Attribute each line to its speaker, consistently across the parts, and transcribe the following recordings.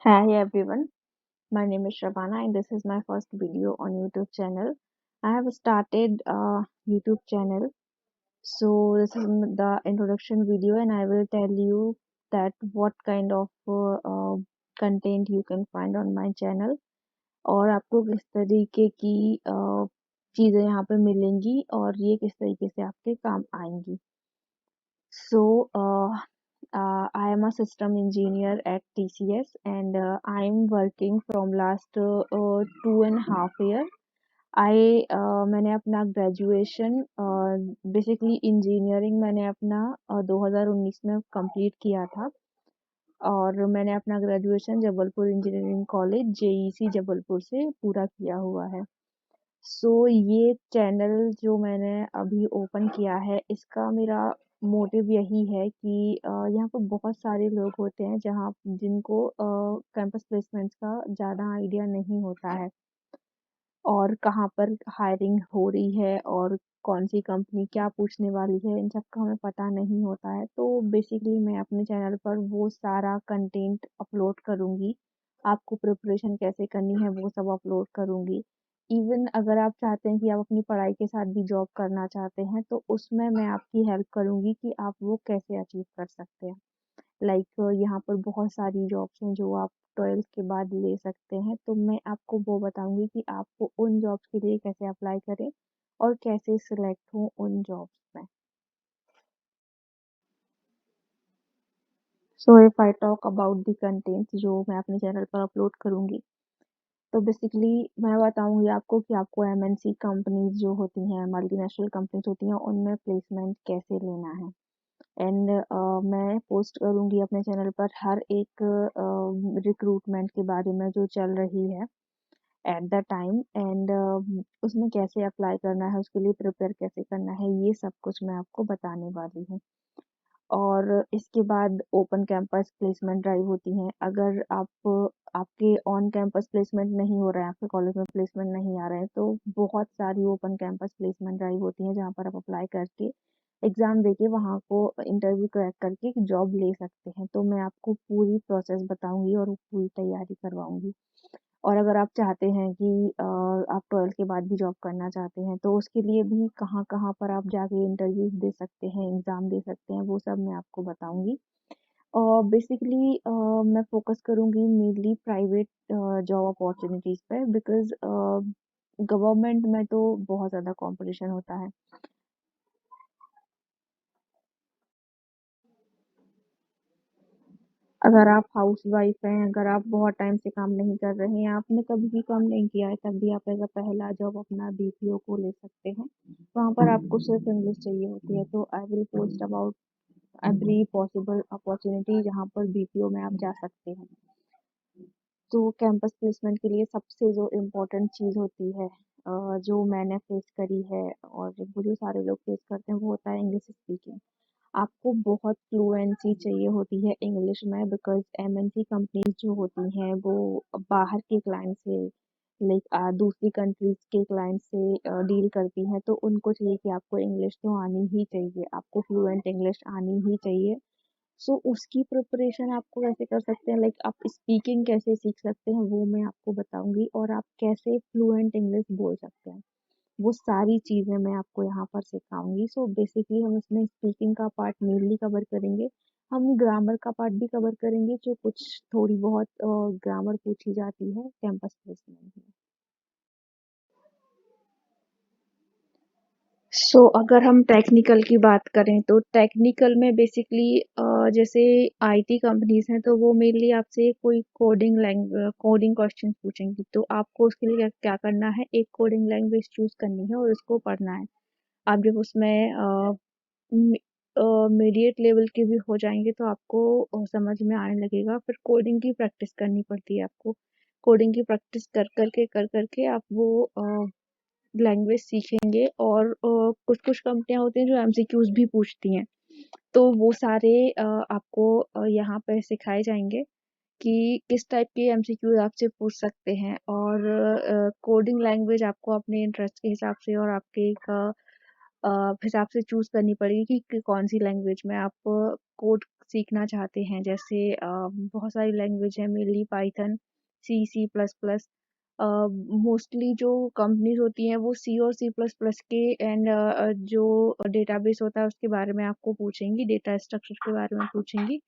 Speaker 1: Hi everyone, my name is Shabana and this is my first video on YouTube channel. I have started a YouTube channel. So this is the introduction video and I will tell you that what kind of content you can find on my channel और आपको किस तरीके की चीज़ें यहाँ पे मिलेंगी और ये किस तरीके से आपके काम आएंगी. So I am a system engineer at TCS and I am working from last 2.5 year. मैंने अपना ग्रेजुएशन बेसिकली इंजीनियरिंग मैंने अपना 2019 में कंप्लीट किया था और मैंने अपना graduation Jabalpur engineering college JEC Jabalpur से पूरा किया हुआ है. ये चैनल जो मैंने अभी ओपन किया है इसका मेरा मोटिव यही है कि यहाँ पर बहुत सारे लोग होते हैं जहाँ जिनको कैंपस प्लेसमेंट्स का ज़्यादा आइडिया नहीं होता है और कहाँ पर हायरिंग हो रही है और कौन सी कंपनी क्या पूछने वाली है इन सब का हमें पता नहीं होता है. तो बेसिकली मैं अपने चैनल पर वो सारा कंटेंट अपलोड करूँगी. आपको प्रिपरेशन कैसे करनी है वो सब अपलोड करूँगी. इवन अगर आप चाहते हैं कि आप अपनी पढ़ाई के साथ भी जॉब करना चाहते हैं तो उसमें मैं आपकी हेल्प करूँगी कि आप वो कैसे अचीव कर सकते हैं. यहाँ पर बहुत सारी जॉब्स हैं जो आप 12th के बाद ले सकते हैं. तो मैं आपको वो बताऊँगी कि आपको उन जॉब्स के लिए कैसे अप्लाई करें और कैसे सिलेक्ट हों उन जॉब्स में. So if I talk about the contents जो मैं अपने चैनल पर अपलोड करूँगी तो बेसिकली मैं बताऊँगी आपको कि आपको एमएनसी कंपनीज जो होती हैं मल्टीनेशनल कंपनीज होती हैं उनमें प्लेसमेंट कैसे लेना है. एंड मैं पोस्ट करूँगी अपने चैनल पर हर एक रिक्रूटमेंट के बारे में जो चल रही है एट द टाइम एंड उसमें कैसे अप्लाई करना है उसके लिए प्रिपेयर कैसे करना है ये सब कुछ मैं आपको बताने वाली हूँ. और इसके बाद ओपन कैंपस प्लेसमेंट ड्राइव होती हैं. अगर आपके ऑन कैंपस प्लेसमेंट नहीं हो रहा है आपके कॉलेज में प्लेसमेंट नहीं आ रहे हैं तो बहुत सारी ओपन कैंपस प्लेसमेंट ड्राइव होती हैं जहाँ पर आप अप्लाई करके एग्ज़ाम देके वहाँ को इंटरव्यू क्रैक करके जॉब ले सकते हैं. तो मैं आपको पूरी प्रोसेस बताऊंगी और पूरी तैयारी करवाऊंगी. और अगर आप चाहते हैं कि आप 12th के बाद भी जॉब करना चाहते हैं तो उसके लिए भी कहाँ-कहाँ पर आप जाके इंटरव्यूज़ दे सकते हैं, एग्ज़ाम दे सकते हैं, वो सब मैं आपको बताऊँगी. बेसिकली मैं फ़ोकस करूँगी मेनली प्राइवेट जॉब अपॉर्च्युनिटीज़ पे बिकॉज़ गवर्नमेंट में तो बहुत ज़्यादा कॉम्पिटिशन होता है. अगर आप हाउसवाइफ हैं, अगर आप बहुत टाइम से काम नहीं कर रहे हैं, आपने कभी भी काम नहीं किया है, तब भी आप एज़ अ पहला जॉब अपना बीपीओ को ले सकते हैं. वहाँ पर आपको सिर्फ इंग्लिश चाहिए होती है. तो I will post about every possible opportunity जहाँ पर बीपीओ में आप जा सकते हैं. तो कैंपस प्लेसमेंट के लिए सबसे जो इम्पोर्टेंट चीज़ होती है जो मैंने फेस करी है और वो जो सारे लोग फेस करते हैं वो होता है इंग्लिश स्पीकिंग. आपको बहुत फ्लुएंसी चाहिए होती है इंग्लिश में बिकॉज़ एमएनसी कंपनीज जो होती हैं वो बाहर के क्लाइंट से दूसरी कंट्रीज के क्लाइंट से डील करती हैं. तो उनको चाहिए कि आपको इंग्लिश तो आनी ही चाहिए, आपको फ्लुएंट इंग्लिश आनी ही चाहिए. उसकी प्रिपरेशन आपको कैसे कर सकते हैं आप स्पीकिंग कैसे सीख सकते हैं वो मैं आपको बताऊंगी और आप कैसे फ्लुएंट इंग्लिश बोल सकते हैं वो सारी चीज़ें मैं आपको यहाँ पर सिखाऊंगी. बेसिकली हम इसमें स्पीकिंग का पार्ट मेनली कवर करेंगे. हम ग्रामर का पार्ट भी कवर करेंगे जो कुछ थोड़ी बहुत ग्रामर पूछी जाती है कैंपस प्लेसमेंट में. अगर हम टेक्निकल की बात करें तो टेक्निकल में बेसिकली जैसे आईटी कंपनीज हैं तो वो मेनली आपसे कोई कोडिंग क्वेश्चन पूछेंगी. तो आपको उसके लिए क्या क्या करना है, एक कोडिंग लैंग्वेज चूज करनी है और उसको पढ़ना है. आप जब उसमें मीडिएट लेवल के भी हो जाएंगे तो आपको समझ में आने लगेगा. फिर कोडिंग की प्रैक्टिस करनी पड़ती है आपको. कोडिंग की प्रैक्टिस कर करके आप वो लैंग्वेज सीखेंगे और कुछ-कुछ कंपनियाँ होती हैं जो एमसीक्यूज़ भी पूछती हैं. तो वो सारे आपको यहाँ पे सिखाए जाएँगे कि किस टाइप के एमसीक्यूज़ आपसे पूछ सकते हैं और कोडिंग लैंग्वेज आपको अपने इंटरेस्ट के हिसाब से और आपके हिसाब से चूज़ करनी पड़ेगी कि कौन-सी लैंग्वेज में आप कोड सीखना चाहते हैं, जैसे बहुत सारी लैंग्वेज है, mainly Python, C plus plus. Mostly जो कंपनीज होती हैं वो सी और सी प्लस प्लस के एंड जो डेटाबेस होता है उसके बारे में आपको पूछेंगी, डेटा स्ट्रक्चर के बारे में पूछेंगी।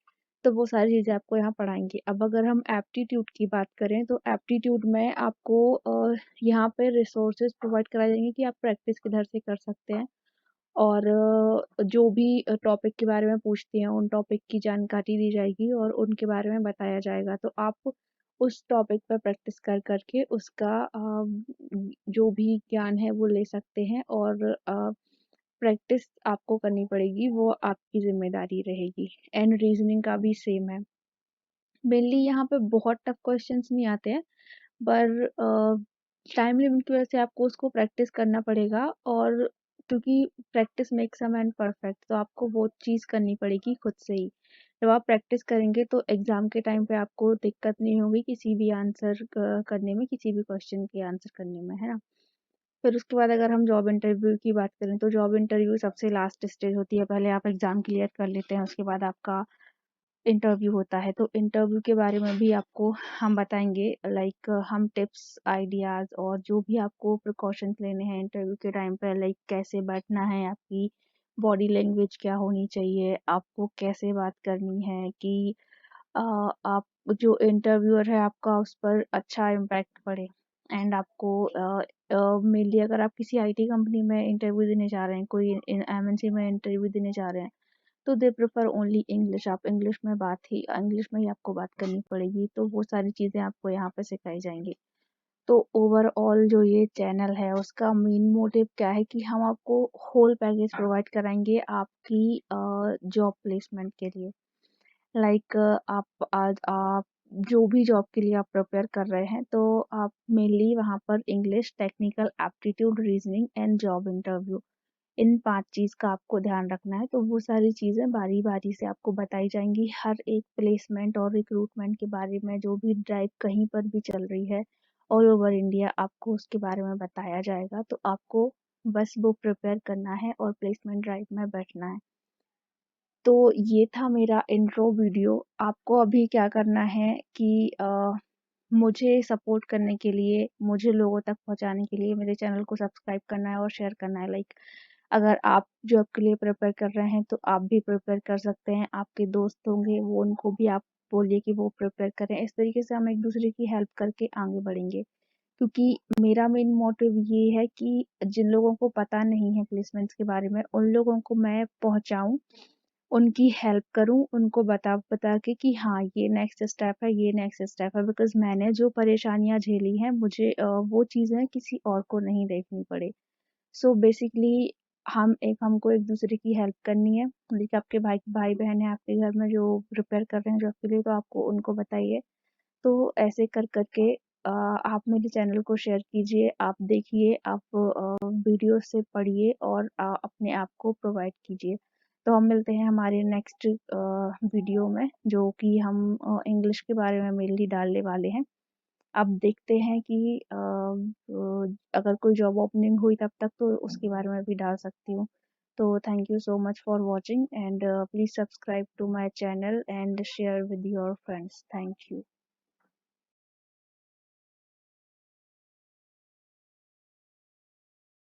Speaker 1: तो वो सारी चीज़ें आपको यहाँ पढ़ाएंगी। अब अगर हम एप्टीट्यूड की बात करें तो एप्टीट्यूड में आपको यहाँ पे रिसोर्सेज प्रोवाइड कराए जाएंगे कि आप प्रैक्टिस किधर से कर सकते हैं, और जो भी टॉपिक के बारे में पूछते हैं उन टॉपिक की जानकारी दी जाएगी और उनके बारे में बताया जाएगा। तो आप उस टॉपिक पर प्रैक्टिस कर करके उसका जो भी ज्ञान है वो ले सकते हैं, और प्रैक्टिस आपको करनी पड़ेगी, वो आपकी जिम्मेदारी रहेगी। एंड रीजनिंग का भी सेम है। मेनली यहाँ पे बहुत टफ क्वेश्चंस नहीं आते हैं, पर टाइम लिमिट की वजह से आपको उसको प्रैक्टिस करना पड़ेगा, और क्योंकि practice makes a man perfect, तो आपको वो चीज़ करनी पड़ेगी खुद से ही। जब आप प्रैक्टिस करेंगे तो एग्ज़ाम के टाइम पे आपको दिक्कत नहीं होगी किसी भी आंसर करने में, किसी भी क्वेश्चन के आंसर करने में, है ना। फिर उसके बाद अगर हम जॉब इंटरव्यू की बात करें तो जॉब इंटरव्यू सबसे लास्ट स्टेज होती है। पहले आप एग्ज़ाम क्लियर कर लेते हैं, उसके बाद आपका इंटरव्यू होता है। तो इंटरव्यू के बारे में भी आपको हम बताएंगे, लाइक हम टिप्स, आइडियाज़ और जो भी आपको प्रिकॉशंस लेने हैं इंटरव्यू के टाइम पे, लाइक कैसे बैठना है, आपकी बॉडी लैंग्वेज क्या होनी चाहिए, आपको कैसे बात करनी है कि आप जो इंटरव्यूअर है आपका उस पर अच्छा इम्पैक्ट पड़े। एंड आपको मेनली अगर आप किसी आईटी कंपनी में इंटरव्यू देने जा रहे हैं, कोई एमएनसी में इंटरव्यू देने जा रहे हैं, तो दे प्रेफर ओनली इंग्लिश। आप इंग्लिश में ही आपको बात करनी पड़ेगी। तो वो सारी चीज़ें आपको यहाँ पे सिखाई जाएंगी। तो ओवरऑल जो ये चैनल है उसका मेन मोटिव क्या है कि हम आपको होल पैकेज प्रोवाइड कराएंगे आपकी जॉब प्लेसमेंट के लिए। लाइक आप जो भी जॉब के लिए आप प्रिपेयर कर रहे हैं, तो आप मेनली वहाँ पर English, technical aptitude, reasoning and job interview, इन 5 चीज़ का आपको ध्यान रखना है। तो वो सारी चीज़ें बारी-बारी से आपको बताई जाएँगी। हर एक प्लेसमेंट और रिक्रूटमेंट के बारे में जो भी ड्राइव कहीं पर भी चल रही है ऑल ओवर इंडिया, आपको उसके बारे में बताया जाएगा। तो आपको बस वो प्रिपेयर करना है और प्लेसमेंट ड्राइव में बैठना है। तो ये था मेरा इंट्रो वीडियो। आपको अभी क्या करना है कि मुझे सपोर्ट करने के लिए, मुझे लोगों तक पहुँचाने के लिए मेरे चैनल को सब्सक्राइब करना है और शेयर करना है। लाइक अगर आप जॉब के लिए प्रिपेयर कर रहे हैं तो आप भी प्रिपेयर कर सकते हैं। आपके दोस्त होंगे, वो उनको भी आप बोलिए कि वो प्रिपेयर करें। इस तरीके से हम एक दूसरे की हेल्प करके आगे बढ़ेंगे। क्योंकि मेरा मेन मोटिव ये है कि जिन लोगों को पता नहीं है प्लेसमेंट्स के बारे में, उन लोगों को मैं पहुँचाऊँ, उनकी हेल्प करूँ, उनको बता के कि हाँ, ये नेक्स्ट स्टेप है, ये नेक्स्ट स्टेप है। बिकॉज़ मैंने जो परेशानियाँ झेली हैं, मुझे वो चीज़ें किसी और को नहीं देखनी पड़े। सो बेसिकली हमको एक दूसरे की हेल्प करनी है। लाइक आपके भाई बहन है आपके घर में जो प्रिपेयर कर रहे हैं जॉब के लिए, तो आपको उनको बताइए। तो ऐसे कर करके आप मेरे चैनल को शेयर कीजिए, आप देखिए, आप वीडियो से पढ़िए और अपने आप को प्रोवाइड कीजिए। तो हम मिलते हैं हमारे नेक्स्ट वीडियो में, जो कि हम इंग्लिश के बारे में मेनली डालने वाले हैं। अब देखते हैं कि अगर कोई जॉब ओपनिंग हुई तब तक तो उसके बारे में भी डाल सकती हूँ। तो thank you so much for watching, and please subscribe to my channel and share with your friends. Thank you.